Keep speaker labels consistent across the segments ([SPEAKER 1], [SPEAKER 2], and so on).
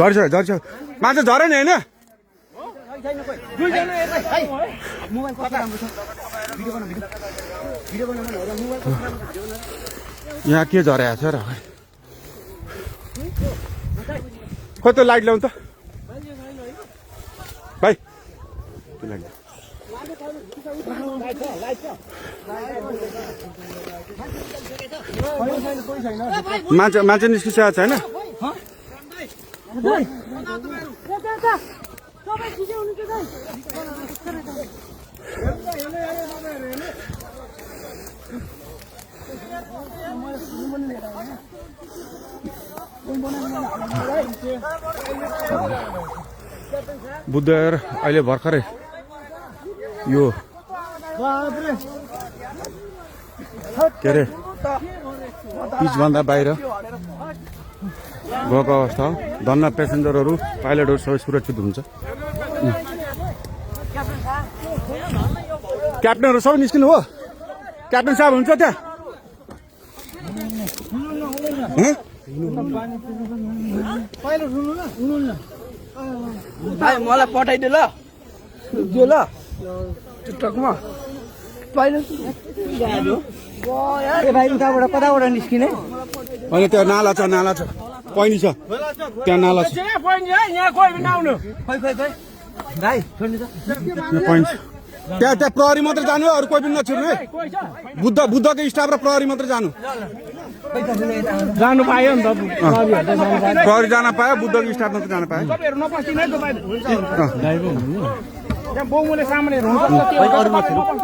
[SPEAKER 1] झर्छ झर्छ माछा झरे नि होइन यहाँ के झरेको छ र खोइ त्यो लाइट ल्याउनु त भाइ मान्छे निस्किसकेको छैन बुद्धर अहिले भर्खरै यो के अरे पिचभन्दा बाहिर गएको अवस्था हो धन्न पेसेन्जरहरू पाइलटहरू सबै सुरक्षित हुन्छ क्याप्टनहरू सबै निस्किनु हो क्याप्टन साहब हुन्छ त्यहाँ
[SPEAKER 2] मलाई पठाइदियो ल टिकटकमा भाइ उताबाट कताबाट निस्किने
[SPEAKER 1] अनि त्यहाँ नाला छ पैनी छ त्यहाँ नाला छ त्यहाँ प्रहरी मात्रै जानु अरू कोही पनि नछिर्नु है बुद्धको स्टाफ र प्रहरी मात्रै जानु
[SPEAKER 2] पायो नि त
[SPEAKER 1] प्रहरी जान पायो बुद्धको स्टाफ मात्रै जान पायो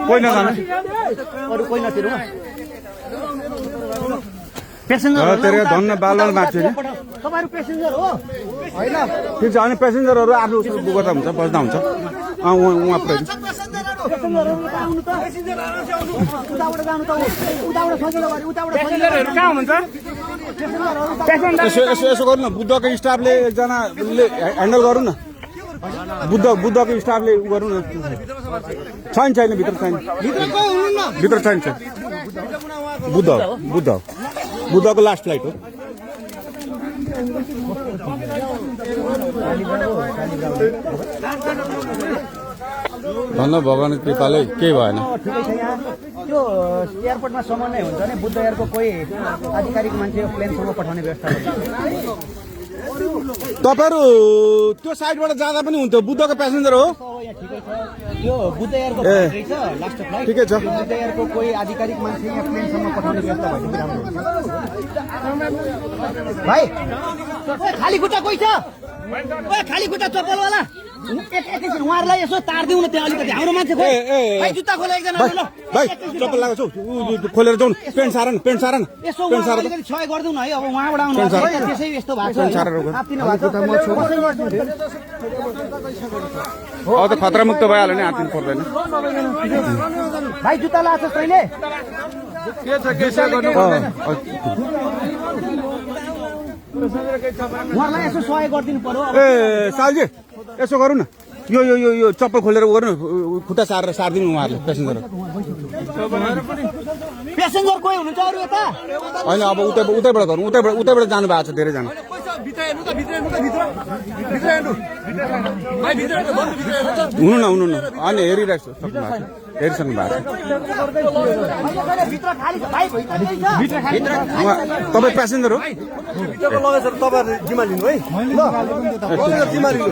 [SPEAKER 1] कोही नजानु तेरो धन्न बालबाल मार्छ नि ठिक छ अनि पेसेन्जरहरू आफ्नो गर्दा हुन्छ बस्दा हुन्छ उहाँ पुऱ्याइदिनु यसो गर्नु न बुद्धको स्टाफले एकजनाले ह्यान्डल गरौँ न बुद्धको स्टाफले उ गरौँ न छैन भित्र छैन बुद्धको लास्ट फ्लाइट हो धन्न भगवान कृपाले केही भएन
[SPEAKER 2] त्यो एयरपोर्टमा समन्वय हुन्छ नि बुद्ध एयरको कोही आधिकारिक मान्छे प्लेनसम्म पठाउने व्यवस्था
[SPEAKER 1] तपाईँहरू त्यो साइडबाट जाँदा पनि हुन्थ्यो बुद्धको प्यासेन्जर हो
[SPEAKER 2] यो बुद्ध एयरको लास्ट फ्लाइट
[SPEAKER 1] ठिकै छ
[SPEAKER 2] बुद्ध एयरको कोही आधिकारिक मान्छे यहाँ प्लेनसम्म पठाउने व्यवस्था भएदेखि राम्रो हुन्छ भाइ खाली खुट्टा कोही छ खाली खुट्टा चप्पलवाला एकैछिन उहाँहरूलाई यसो तारिदिउँ न त्यहाँ अलिकति हाम्रो मान्छे खोइ जुत्ता खोले एकजना
[SPEAKER 1] भाइ चप्पल लगाएको छौ खोलेर जाउँ पेन्ट सार न
[SPEAKER 2] यसो अलिकति सहयोग गरिदिउँ न है अब उहाँबाट आउनु त्यसै यस्तो भएको
[SPEAKER 1] अब त खतरा मुक्त भइहाल्यो नि हात्तिनु पर्दैन
[SPEAKER 2] भाइ जुत्ता लगाएको छस् तैँले उहाँलाई यसो सहयोग गरिदिनु पर्यो
[SPEAKER 1] ए सालजी यसो गरौँ न यो चप्पल खोलेर गरौँ न खुट्टा सारिदिनु उहाँहरूले
[SPEAKER 2] पेसेन्जर कोही हुनुहुन्छ अरू यता
[SPEAKER 1] होइन अब उतैबाट गरौँ उतैबाट जानु भएको छ धेरैजना हुनु न अनि हेरिरहेको छु हेरिसक्नु भएको तपाईँ प्यासेन्जर हो
[SPEAKER 3] तपाईँहरूले जिम्मा लिनु है जिम्मा लिनु